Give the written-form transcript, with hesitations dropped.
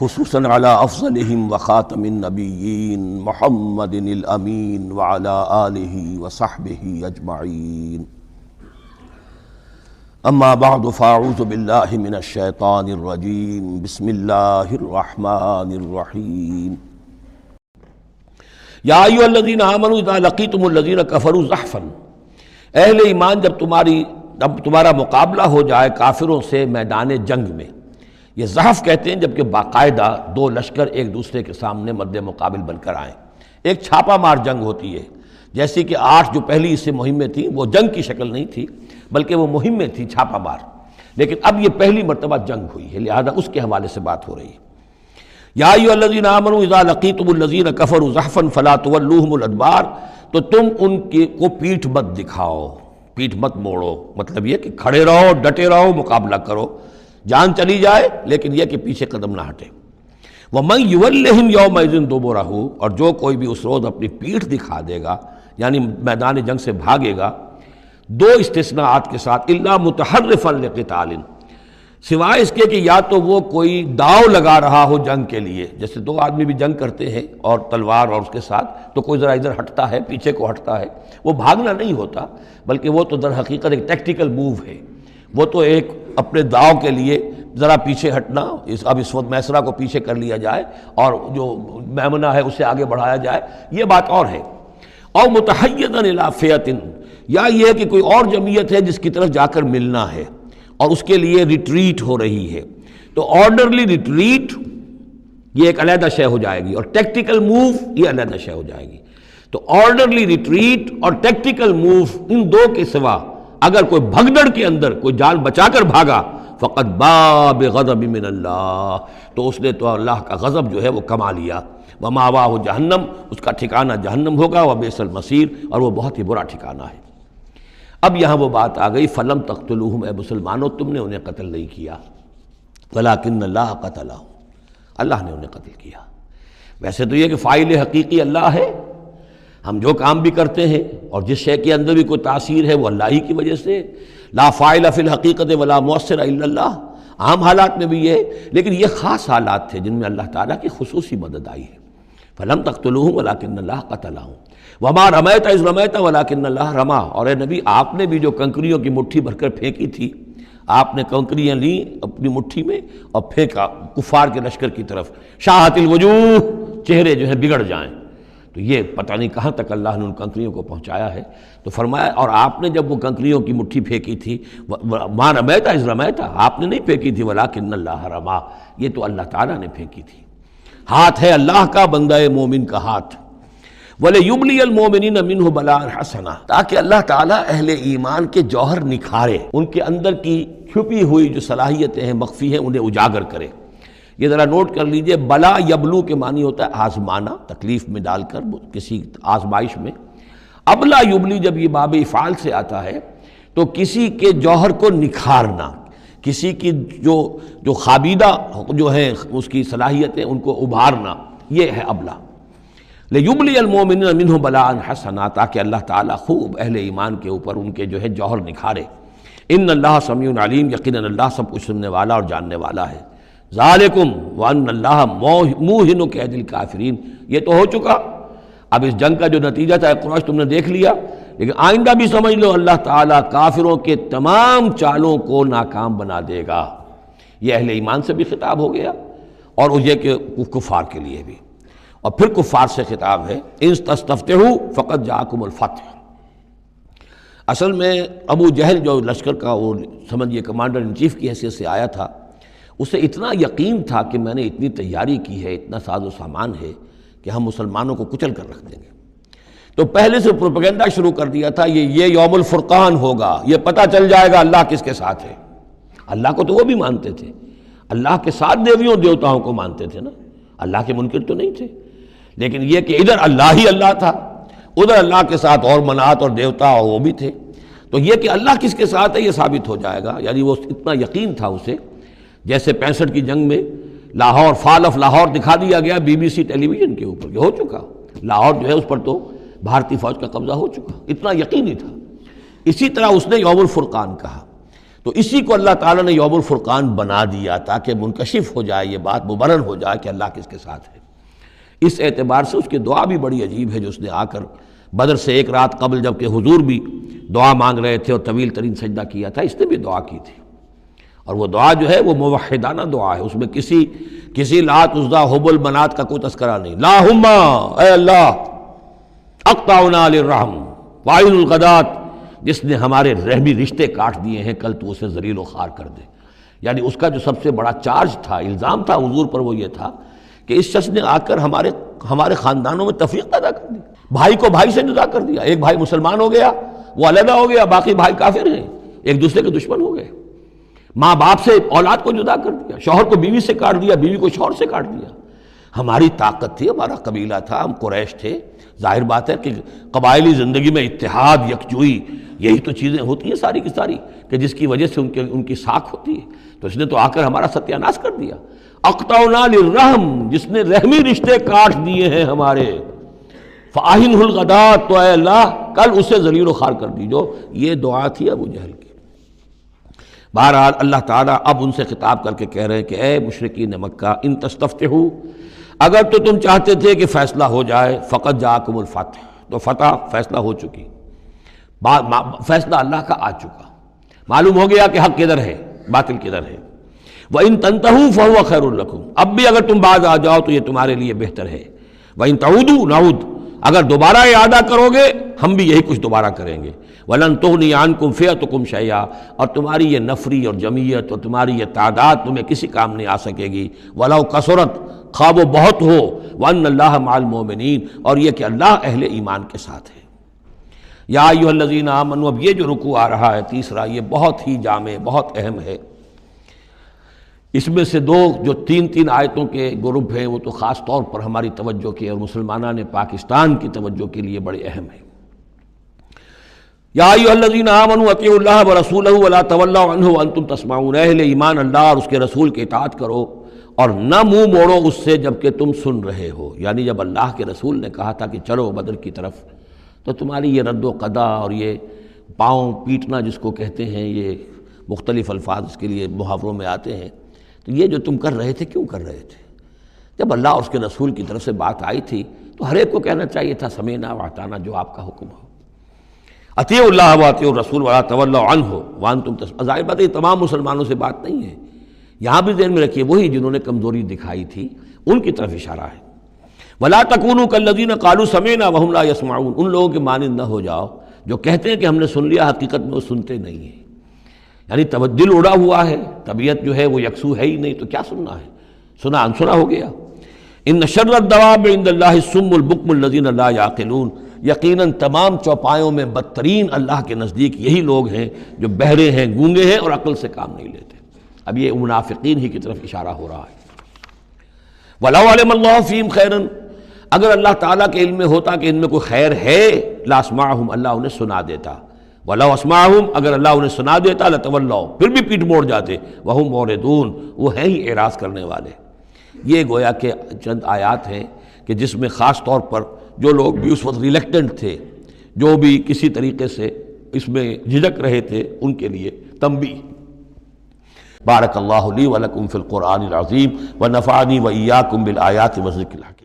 خصوصاً علی افضلہم وخاتم النبیین محمد الامین وعلی آلہ وصحبہ اجمعین. اما بعد فاعوذ باللہ من الشیطان الرجیم. بسم اللہ الرحمن الرحیم. یا ایھا الذین آمنوا اذا لقیتم الذین کفروا زحفا، اہل ایمان جب تمہارا مقابلہ ہو جائے کافروں سے میدان جنگ میں. یہ زحف کہتے ہیں جبکہ باقاعدہ دو لشکر ایک دوسرے کے سامنے مد مقابل بن کر آئیں. ایک چھاپا مار جنگ ہوتی ہے، جیسے کہ 8 جو پہلی اس سے مہمیں تھیں وہ جنگ کی شکل نہیں تھی بلکہ وہ مہمیں تھیں چھاپا مار، لیکن اب یہ پہلی مرتبہ جنگ ہوئی ہے، لہذا اس کے حوالے سے بات ہو رہی ہے. یا ایھا الذین آمنوا اذا لقیتم الذین کفروا زحفا فلا تولوہم الادبار، تو تم ان کو پیٹھ مت دکھاؤ، پیٹھ مت موڑو. مطلب یہ کہ کھڑے رہو، ڈٹے رہو، مقابلہ کرو، جان چلی جائے لیکن یہ کہ پیچھے قدم نہ ہٹے. وَمَن يُوَلِّهِمْ يَوْمَئِذٍ دُبُرَهُ، اور جو کوئی بھی اس روز اپنی پیٹھ دکھا دے گا یعنی میدان جنگ سے بھاگے گا. دو استثناءات کے ساتھ، الا متحرفا لقتال، سوائے اس کے کہ یا تو وہ کوئی داؤ لگا رہا ہو جنگ کے لیے، جیسے دو آدمی بھی جنگ کرتے ہیں اور تلوار اور اس کے ساتھ، تو کوئی ذرا ادھر ہٹتا ہے، پیچھے کو ہٹتا ہے. وہ بھاگنا نہیں ہوتا بلکہ وہ تو در حقیقت ایک ٹیکٹیکل موو ہے. وہ تو ایک اپنے داؤ کے لیے ذرا پیچھے ہٹنا، اب اس وقت میسرہ کو پیچھے کر لیا جائے اور جو میمنہ ہے اسے آگے بڑھایا جائے، یہ بات اور ہے. اور متحیزا الی فئۃ، یا یہ ہے کہ کوئی اور جمعیت ہے جس کی طرف جا کر ملنا ہے اور اس کے لیے ریٹریٹ ہو رہی ہے، تو آرڈرلی ریٹریٹ یہ ایک علیحدہ شے ہو جائے گی اور ٹیکٹیکل موو یہ علیحدہ شے ہو جائے گی. تو آرڈرلی ریٹریٹ اور ٹیکٹیکل موو، ان دو کے سوا اگر کوئی بھگدڑ کے اندر کوئی جان بچا کر بھاگا فقط باب غضب من اللہ، تو اس نے تو اللہ کا غضب جو ہے وہ کما لیا. ومأواہ جہنم، اس کا ٹھکانہ جہنم ہوگا. وبئس المصیر، اور وہ بہت ہی برا ٹھکانہ ہے. اب یہاں وہ بات آ گئی، فلم تقتلوہم، اے مسلمانوں تم نے انہیں قتل نہیں کیا، ولکن اللہ قتلہم، اللہ نے انہیں قتل کیا. ویسے تو یہ کہ فاعل حقیقی اللہ ہے، ہم جو کام بھی کرتے ہیں اور جس شے کے اندر بھی کوئی تاثیر ہے وہ اللہ ہی کی وجہ سے. لا فاعل فی الحقیقت ولا مؤثر الا اللہ، عام حالات میں بھی یہ ہے، لیکن یہ خاص حالات تھے جن میں اللہ تعالیٰ کی خصوصی مدد آئی ہے. فلم تقتلوہم ولکن اللہ قتلہم وما رمیت اذ رمیت ولکن اللہ رما. اور اے نبی آپ نے بھی جو کنکریوں کی مٹھی بھر کر پھینکی تھی، آپ نے کنکریاں لیں اپنی مٹھی میں اور پھینکا کفار کے لشکر کی طرف. شاہت الوجوہ، چہرے جو ہیں بگڑ جائیں. تو یہ پتہ نہیں کہاں تک اللہ نے ان کنکریوں کو پہنچایا ہے. تو فرمایا اور آپ نے جب وہ کنکریوں کی مٹھی پھینکی تھی، ما رمیت اذ رمیت، آپ نے نہیں پھینکی تھی، ولکن اللہ رما، یہ تو اللہ تعالیٰ نے پھینکی تھی. ہاتھ ہے اللہ کا، بندہ مومن کا ہاتھ. وَلِيُبْلِيَ الْمُؤْمِنِينَ مِنْهُ بَلَاءً حَسَنًا، تاکہ اللہ تعالیٰ اہل ایمان کے جوہر نکھارے، ان کے اندر کی چھپی ہوئی جو صلاحیتیں ہیں، مخفی ہیں، انہیں اجاگر کرے. یہ ذرا نوٹ کر لیجئے، بلا یبلو کے معنی ہوتا ہے آزمانا، تکلیف میں ڈال کر کسی آزمائش میں. ابلا یبلی جب یہ باب افعال سے آتا ہے تو کسی کے جوہر کو نکھارنا، کسی کی جو خابیدہ جو ہیں اس کی صلاحیتیں ان کو ابھارنا، یہ ہے ابلا. لیبلی المؤمنین منہ بلاء حسنا، تاکہ اللہ تعالیٰ خوب اہل ایمان کے اوپر ان کے جو ہے جوہر نکھارے. ان اللہ سمیع علیم، یقیناً اللہ سب کچھ سننے والا اور جاننے والا ہے. ذالکم وان اللہ موہن کید الکافرین، یہ تو ہو چکا. اب اس جنگ کا جو نتیجہ تھا قریش تم نے دیکھ لیا، لیکن آئندہ بھی سمجھ لو اللہ تعالیٰ کافروں کے تمام چالوں کو ناکام بنا دے گا. یہ اہل ایمان سے بھی خطاب ہو گیا اور یہ کہ کفار کے لیے بھی. اور پھر کفار سے خطاب ہے، ان تستفتحوا فقد جاءکم الفتح. اصل میں ابو جہل جو لشکر کا وہ سمجھیے کمانڈر ان چیف کی حیثیت سے آیا تھا، اسے اتنا یقین تھا کہ میں نے اتنی تیاری کی ہے، اتنا ساز و سامان ہے کہ ہم مسلمانوں کو کچل کر رکھ دیں گے. تو پہلے سے پروپیگنڈا شروع کر دیا تھا، یہ یوم الفرقان ہوگا، یہ پتہ چل جائے گا اللہ کس کے ساتھ ہے. اللہ کو تو وہ بھی مانتے تھے، اللہ کے ساتھ دیویوں دیوتاؤں کو مانتے تھے نا، اللہ کے منکر تو نہیں تھے. لیکن یہ کہ ادھر اللہ ہی اللہ تھا، ادھر اللہ کے ساتھ اور منات اور دیوتا وہ بھی تھے. تو یہ کہ اللہ کس کے ساتھ ہے یہ ثابت ہو جائے گا. یعنی وہ اتنا یقین تھا اسے، جیسے 65 کی جنگ میں لاہور، فال آف لاہور دکھا دیا گیا BBC ٹیلی ویژن کے اوپر، یہ ہو چکا. لاہور جو ہے اس پر تو بھارتی فوج کا قبضہ ہو چکا، اتنا یقینی تھا. اسی طرح اس نے یوم الفرقان کہا. تو اسی کو اللہ تعالیٰ نے یوم الفرقان بنا دیا تاکہ منکشف ہو جائے یہ بات، مبرہن ہو جائے کہ اللہ کس کے ساتھ ہے۔ اس اعتبار سے اس کی دعا بھی بڑی عجیب ہے جو اس نے آ کر بدر سے ایک رات قبل جب کہ حضور بھی دعا مانگ رہے تھے اور طویل ترین سجدہ کیا تھا، اس نے بھی دعا کی تھی، اور وہ دعا جو ہے وہ موحدانہ دعا ہے، اس میں کسی لات عزا حبل منات کا کوئی تذکرہ نہیں۔ اللہم، اے اللہ، اقطعنا للرحم وعین الغدات، جس نے ہمارے رحمی رشتے کاٹ دیے ہیں کل تو اسے ذلیل و خوار کر دے۔ یعنی اس کا جو سب سے بڑا چارج تھا، الزام تھا حضور پر، وہ یہ تھا کہ اس شخص نے آ کر ہمارے خاندانوں میں تفریق پیدا کر دی، بھائی کو بھائی سے جدا کر دیا، ایک بھائی مسلمان ہو گیا وہ علیحدہ ہو گیا، باقی بھائی کافر ہیں، ایک دوسرے کے دشمن ہو گئے، ماں باپ سے اولاد کو جدا کر دیا، شوہر کو بیوی سے کاٹ دیا، بیوی کو شوہر سے کاٹ دیا۔ ہماری طاقت تھی، ہمارا قبیلہ تھا، ہم قریش تھے، ظاہر بات ہے کہ قبائلی زندگی میں اتحاد، یکجوئی، یہی تو چیزیں ہوتی ہیں ساری کی ساری کہ جس کی وجہ سے ان کی ساکھ ہوتی ہے۔ تو اس نے تو آ کر ہمارا ستیہ ناش کر دیا۔ اقطعنا للرحم، جس نے رحمی رشتے کاٹ دیے ہیں ہمارے، فاہنہ الغدات، تو اے اللہ کل اسے ذلیل و خوار کر دیجو۔ یہ دعا تھی ابو جہل کی۔ بہرحال اللہ تعالیٰ اب ان سے خطاب کر کے کہہ رہے ہیں کہ اے مشرکین مکہ، ان تستفتحوا، اگر تو تم چاہتے تھے کہ فیصلہ ہو جائے، فقد جاءکم الفتح، تو فتح فیصلہ ہو چکی، فیصلہ اللہ کا آ چکا، معلوم ہو گیا کہ حق کدھر ہے باطل کدھر ہے۔ وَإِن تَنْتَهُوا فَهُوَ خَيْرٌ لَكُمْ، اب بھی اگر تم باز آ جاؤ تو یہ تمہارے لیے بہتر ہے۔ وَإِن تَعُودُوا نَعُودْ، اگر دوبارہ اعادہ کرو گے ہم بھی یہی کچھ دوبارہ کریں گے۔ وَلَن تُغْنِيَ عَنْكُمْ فِئَتُكُمْ شَيْئًا، اور تمہاری یہ نفری اور جمعیت اور تمہاری یہ تعداد تمہیں کسی کام نہیں آ سکے گی۔ وَلَوْ كَثُرَتْ، خواہ وہ بہت ہو، وَأَنَّ اللَّهَ مَعَ الْمُؤْمِنِينَ، اور یہ کہ اللہ اہل ایمان کے ساتھ ہے۔ یا ایھا الذین آمنوا، اب یہ جو رکوع آ رہا ہے تیسرا، یہ بہت ہی جامع، بہت اہم ہے۔ اس میں سے دو جو تین آیتوں کے گروپ ہیں وہ تو خاص طور پر ہماری توجہ کے اور مسلمانان پاکستان کی توجہ کے لیے بڑے اہم ہیں۔ یا ایھا الذین آمنوا اطیعوا اللہ ورسولہ ولا تولوا عنہ وانتم تسمعون، اہل ایمان اللہ اور اس کے رسول کی اطاعت کرو اور نہ منہ موڑو اس سے جب کہ تم سن رہے ہو۔ یعنی جب اللہ کے رسول نے کہا تھا کہ چلو بدر کی طرف، تو تمہاری یہ رد و قدا اور یہ پاؤں پیٹنا جس کو کہتے ہیں، یہ مختلف الفاظ اس کے لیے محاوروں میں آتے ہیں، تو یہ جو تم کر رہے تھے کیوں کر رہے تھے؟ جب اللہ اور اس کے رسول کی طرف سے بات آئی تھی تو ہر ایک کو کہنا چاہیے تھا سمعنا واطعنا، جو آپ کا حکم ہو۔ اطیعوا اللہ واطیعوا الرسول ولا تولوا عنہ وانتم تسمعون، ظاہر بات ہے یہ تمام مسلمانوں سے بات نہیں ہے، یہاں بھی ذہن میں رکھیے وہی جنہوں نے کمزوری دکھائی تھی ان کی طرف اشارہ ہے۔ ولا تکونوا کالذین قالوا سمعنا وهم لا يسمعون، ان لوگوں کے مانند نہ ہو جاؤ جو کہتے ہیں کہ ہم نے سن لیا، حقیقت میں وہ سنتے نہیں ہیں۔ یعنی دل اڑا ہوا ہے، طبیعت جو ہے وہ یکسو ہے ہی نہیں، تو کیا سننا ہے، سنا انسنا ہو گیا۔ ان شر الدواب عند اللہ الصم البکم الذین لا یعقلون، یقیناً تمام چوپایوں میں بدترین اللہ کے نزدیک یہی لوگ ہیں جو بہرے ہیں، گونگے ہیں اور عقل سے کام نہیں لیتے۔ اب یہ منافقین ہی کی طرف اشارہ ہو رہا ہے۔ وَلَوْ عَلِمَ اللَّهُ فِيهِمْ خَيْرًا، اگر اللہ تعالیٰ کے علم میں ہوتا کہ ان میں کوئی خیر ہے، لَأَسْمَعَهُمْ، اللہ انہیں سنا دیتا۔ وَلَوْ أَسْمَعَهُمْ، اگر اللہ انہیں سنا دیتا، لَتَوَلَّوْا، پھر بھی پیٹ موڑ جاتے، وَهُمْ مُعْرِضُونَ، وہ ہیں ہی اعراض کرنے والے۔ یہ گویا کہ چند آیات ہیں کہ جس میں خاص طور پر جو لوگ بھی اس وقت ریلیکٹنٹ تھے، جو بھی کسی طریقے سے اس میں جھجک رہے تھے، ان کے لیے تنبیہ۔ بارک اللہ لی ولکم فی القرآن العظیم ونفعنی وإیاکم بالآیات والذکر الحکیم۔